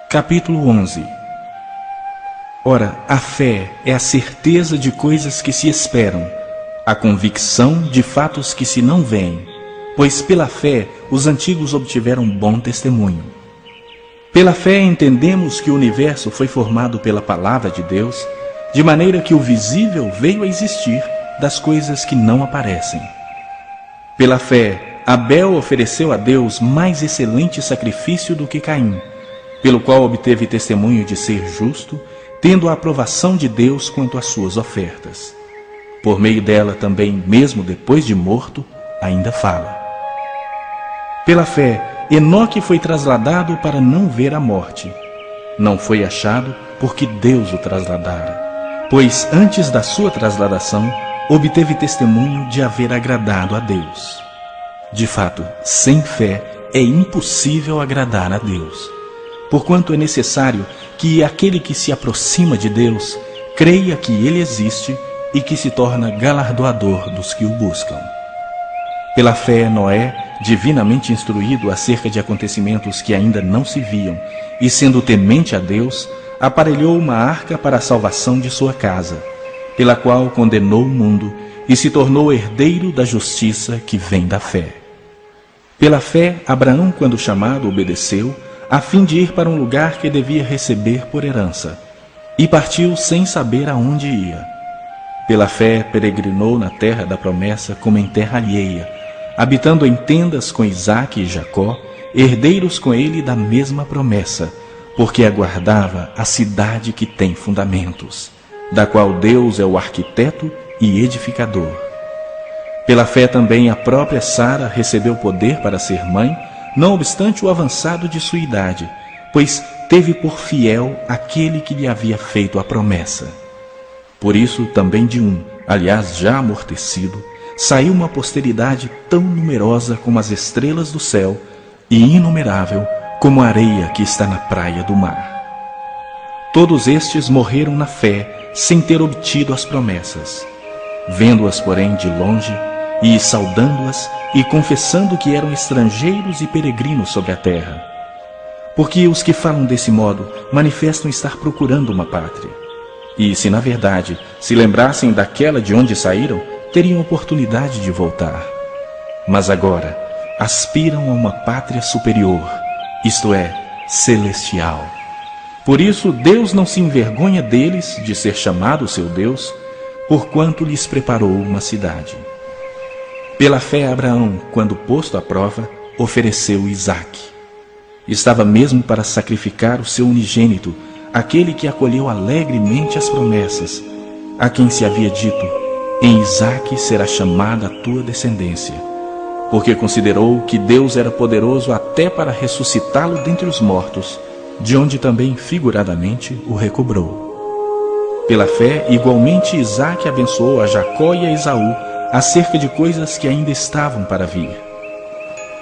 Capítulo 11. Ora, a fé é a certeza de coisas que se esperam, a convicção de fatos que se não veem, pois pela fé os antigos obtiveram bom testemunho. Pela fé entendemos que o universo foi formado pela palavra de Deus, de maneira que o visível veio a existir das coisas que não aparecem. Pela fé, Abel ofereceu a Deus mais excelente sacrifício do que Caim, pelo qual obteve testemunho de ser justo, tendo a aprovação de Deus quanto às suas ofertas. Por meio dela também, mesmo depois de morto, ainda fala. Pela fé, Enoque foi trasladado para não ver a morte. Não foi achado porque Deus o trasladara, pois antes da sua trasladação, obteve testemunho de haver agradado a Deus. De fato, sem fé é impossível agradar a Deus, porquanto é necessário que aquele que se aproxima de Deus creia que Ele existe e que se torna galardoador dos que o buscam. Pela fé, Noé, divinamente instruído acerca de acontecimentos que ainda não se viam, e sendo temente a Deus, aparelhou uma arca para a salvação de sua casa, pela qual condenou o mundo e se tornou herdeiro da justiça que vem da fé. Pela fé, Abraão, quando chamado, obedeceu, a fim de ir para um lugar que devia receber por herança, e partiu sem saber aonde ia. Pela fé, peregrinou na terra da promessa como em terra alheia, habitando em tendas com Isaque e Jacó, herdeiros com ele da mesma promessa, porque aguardava a cidade que tem fundamentos, da qual Deus é o arquiteto e edificador. Pela fé também a própria Sara recebeu poder para ser mãe, não obstante o avançado de sua idade, pois teve por fiel aquele que lhe havia feito a promessa. Por isso também de um, aliás já amortecido, saiu uma posteridade tão numerosa como as estrelas do céu e inumerável como a areia que está na praia do mar. Todos estes morreram na fé, sem ter obtido as promessas. Vendo-as, porém, de longe, e saudando-as, e confessando que eram estrangeiros e peregrinos sobre a terra. Porque os que falam desse modo manifestam estar procurando uma pátria. E se na verdade se lembrassem daquela de onde saíram, teriam oportunidade de voltar. Mas agora aspiram a uma pátria superior, isto é, celestial. Por isso Deus não se envergonha deles de ser chamado seu Deus, porquanto lhes preparou uma cidade. Pela fé Abraão, quando posto à prova, ofereceu Isaque. Estava mesmo para sacrificar o seu unigênito, aquele que acolheu alegremente as promessas, a quem se havia dito: em Isaque será chamada a tua descendência, porque considerou que Deus era poderoso até para ressuscitá-lo dentre os mortos, de onde também figuradamente o recobrou. Pela fé, igualmente Isaque abençoou a Jacó e a Esaú acerca de coisas que ainda estavam para vir.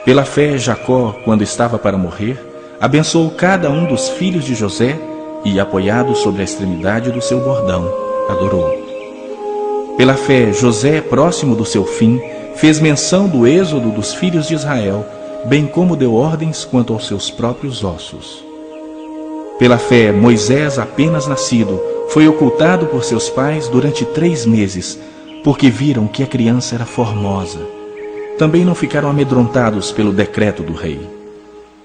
Pela fé, Jacó, quando estava para morrer, abençoou cada um dos filhos de José e, apoiado sobre a extremidade do seu bordão, adorou. Pela fé, José, próximo do seu fim, fez menção do êxodo dos filhos de Israel, bem como deu ordens quanto aos seus próprios ossos. Pela fé, Moisés, apenas nascido, foi ocultado por seus pais durante 3 meses, porque viram que a criança era formosa. Também não ficaram amedrontados pelo decreto do rei.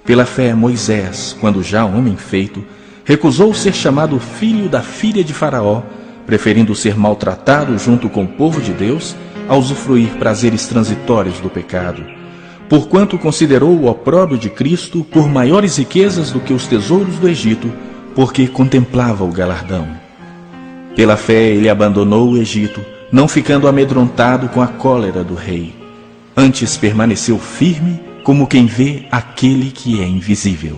Pela fé, Moisés, quando já homem feito, recusou ser chamado filho da filha de Faraó, preferindo ser maltratado junto com o povo de Deus, a usufruir prazeres transitórios do pecado, porquanto considerou o opróbrio de Cristo por maiores riquezas do que os tesouros do Egito, porque contemplava o galardão. Pela fé ele abandonou o Egito, não ficando amedrontado com a cólera do rei. Antes permaneceu firme, como quem vê aquele que é invisível.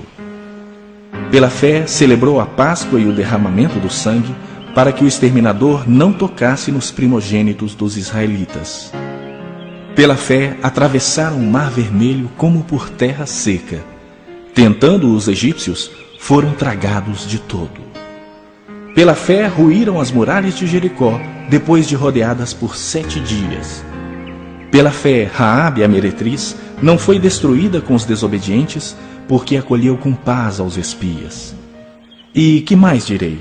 Pela fé celebrou a Páscoa e o derramamento do sangue, para que o exterminador não tocasse nos primogênitos dos israelitas. Pela fé atravessaram o mar vermelho como por terra seca. Tentando os egípcios, foram tragados de todo. Pela fé ruíram as muralhas de Jericó, depois de rodeadas por 7 dias. Pela fé, Raabe, a meretriz, não foi destruída com os desobedientes, porque acolheu com paz aos espias. E que mais direi?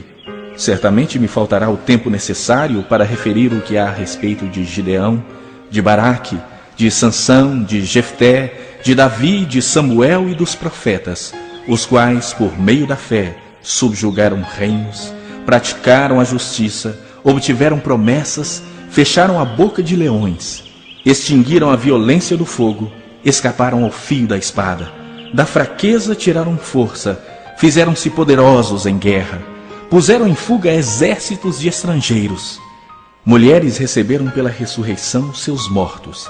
Certamente me faltará o tempo necessário para referir o que há a respeito de Gideão, de Baraque, de Sansão, de Jefté, de Davi, de Samuel e dos profetas, os quais, por meio da fé, subjugaram reinos, praticaram a justiça, obtiveram promessas, fecharam a boca de leões, extinguiram a violência do fogo, escaparam ao fio da espada, da fraqueza tiraram força, fizeram-se poderosos em guerra, puseram em fuga exércitos de estrangeiros. Mulheres receberam pela ressurreição seus mortos.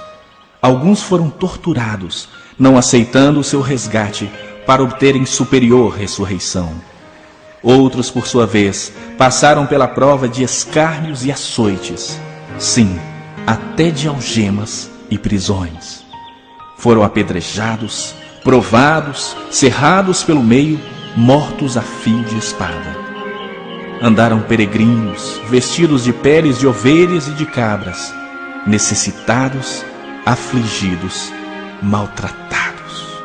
Alguns foram torturados, não aceitando o seu resgate para obterem superior ressurreição. Outros, por sua vez, passaram pela prova de escárnios e açoites, sim, até de algemas e prisões. Foram apedrejados, provados, cerrados pelo meio, mortos a fio de espada. Andaram peregrinos, vestidos de peles de ovelhas e de cabras, necessitados, afligidos, maltratados,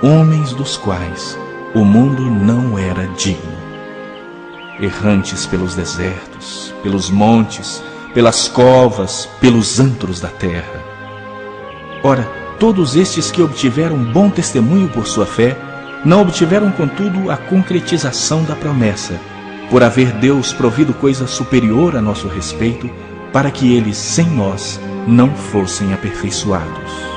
homens dos quais o mundo não era digno. Errantes pelos desertos, pelos montes, pelas covas, pelos antros da terra. Ora, todos estes que obtiveram bom testemunho por sua fé, não obtiveram, contudo, a concretização da promessa, por haver Deus provido coisa superior a nosso respeito, para que eles, sem nós, não fossem aperfeiçoados.